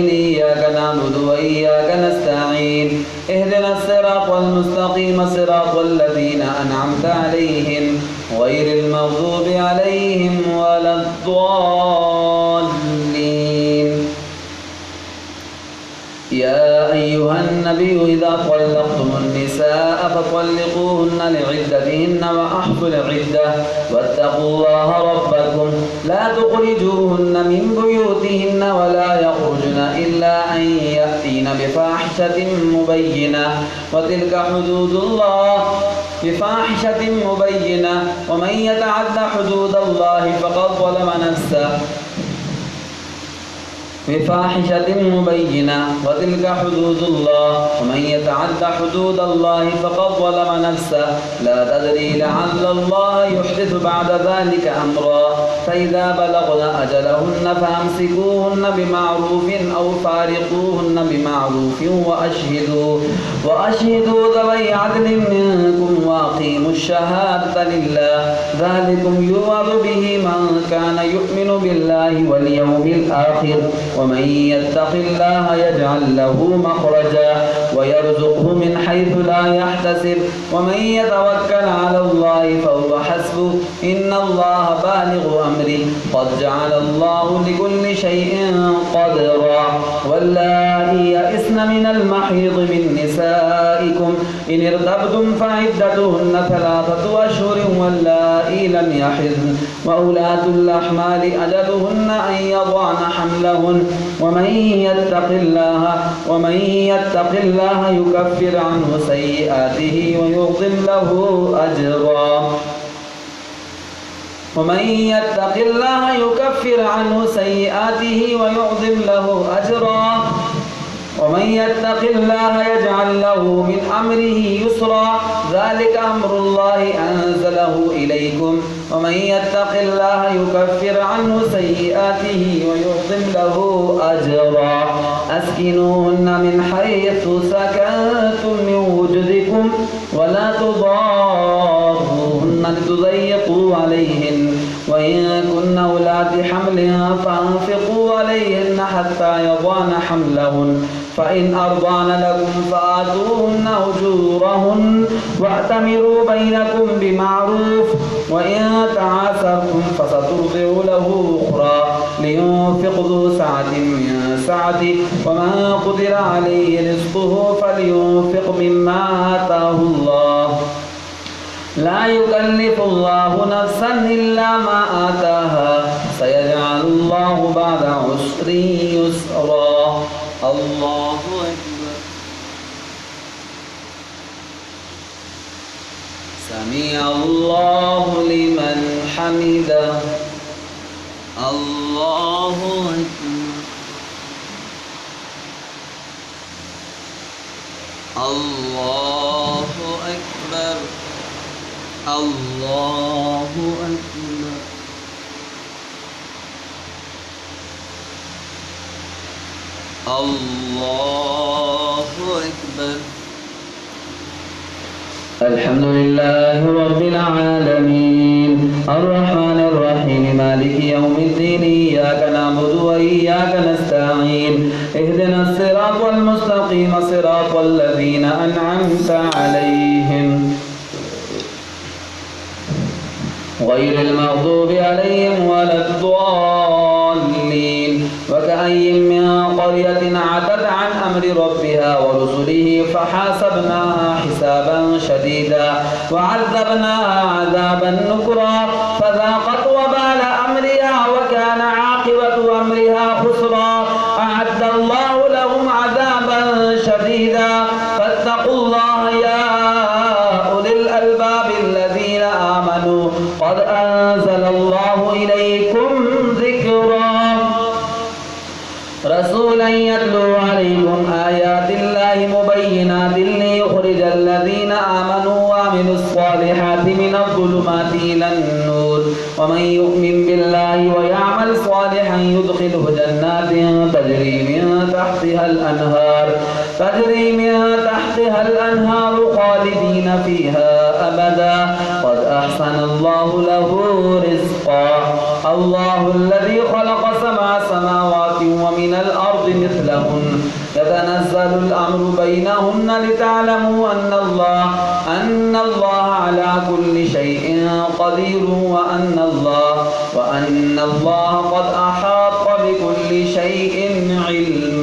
إياك نعبد وإياك نستعين اهدنا الصراط المستقيم صراط الذين أنعمت عليهم غير المغضوب عليهم ولا الضالين. يا أيها النبي إذا طلقتم النساء فطلقوهن لعدتهن وأحصوا العدة واتقوا الله ربكم لا تخرجوهن من بيوتهن ولا يخرجن إلا أن يأتين بفاحشة مبينة وتلك حدود الله ومن يتعد حدود الله فقد ظلم نفسه بفاحشة مبينة وتلك حدود الله ومن يتعد حدود الله فقد ظلم نفسه لا تدري لعل الله يحدث بعد ذلك أمرا فإذا بلغن أجلهن فأمسكوهن بمعروف أو فارقوهن بمعروف وأشهدوا ذوي عدل منكم وأقيموا الشهادة لله ذلكم يوعظ به من كان يؤمن بالله واليوم الآخر ومن يتق الله يجعل له مخرجا ويرزقه من حيث لا يحتسب ومن يتوكل على الله فهو حسبه إن الله بالغ أمره قد جعل الله لكل شيء قدرا. واللائي يئسن من المحيض من نسائكم إن ارتبتم فعدتهن 3 أشهر واللائي لم يحضن وأولاة الأحمال أجلهن أن يضعن حملهن ومن يتق الله يكفر عنه سيئاته ويعظم له أجرا. ومن يتق الله يكفر عنه سيئاته ويعظم له أجرا. ومن يتق الله يجعل له من أمره يسرا ذلك أمر الله أنزله إليكم ومن يتق الله يكفر عنه سيئاته ويعظم له أجرا. أسكنوهن من حيث سكنتم من وجدكم ولا تضاروهن لتضيقوا عليهن وإن كن أولاد حمل فأنفقوا عليهن حتى يضعن حملهن فإن أرضعن لكم فآتوهن أجورهن واعتمروا بينكم بمعروف وإن تعاسرتم فسترضع له أخرى لينفق ذو سعة من سعته ومن قدر عليه رزقه فلينفق مما آتاه الله لا يكلف الله نفسا إلا ما آتاها سيجعل الله بعد عسر يسرا. الله أكبر. سمع الله لمن حمده. الله أكبر. الله أكبر. الله أكبر. الله أكبر. الحمد لله رب العالمين الرحمن الرحيم مالك يوم الدين إياك نعبد وإياك نستعين اهدنا الصراط المستقيم صراط الذين أنعمت عليهم غير المغضوب عليهم ولا الضالين. وكأي من قرية عتت عن أمر ربها ورسله فحاسبناها حسابا شديدا وعذبناها عذابا نكرا فذاقت وبال أمرها وكان عاقبة أمرها خسرا. أعد الله لهم عذابا شديدا فاتقوا الله يا أولي الألباب الذين آمنوا قد أنزل الله إليكم ذكرا رسولا يتلو عليكم آيات الله مبينات ليخرج الذين آمنوا وعملوا الصالحات من الظلمات إلى النور ومن يؤمن بالله ويعمل صالحا يدخله جنات تجري من تحتها الأنهار خالدين فيها أبدا قد أحسن الله له رزقا. الله الذي خلق 7 سماوات ومن الأرض مثلهن يتنزل الأمر بينهن لتعلموا أن الله على كل شيء قدير وأن الله قد أحاط بكل شيء علما.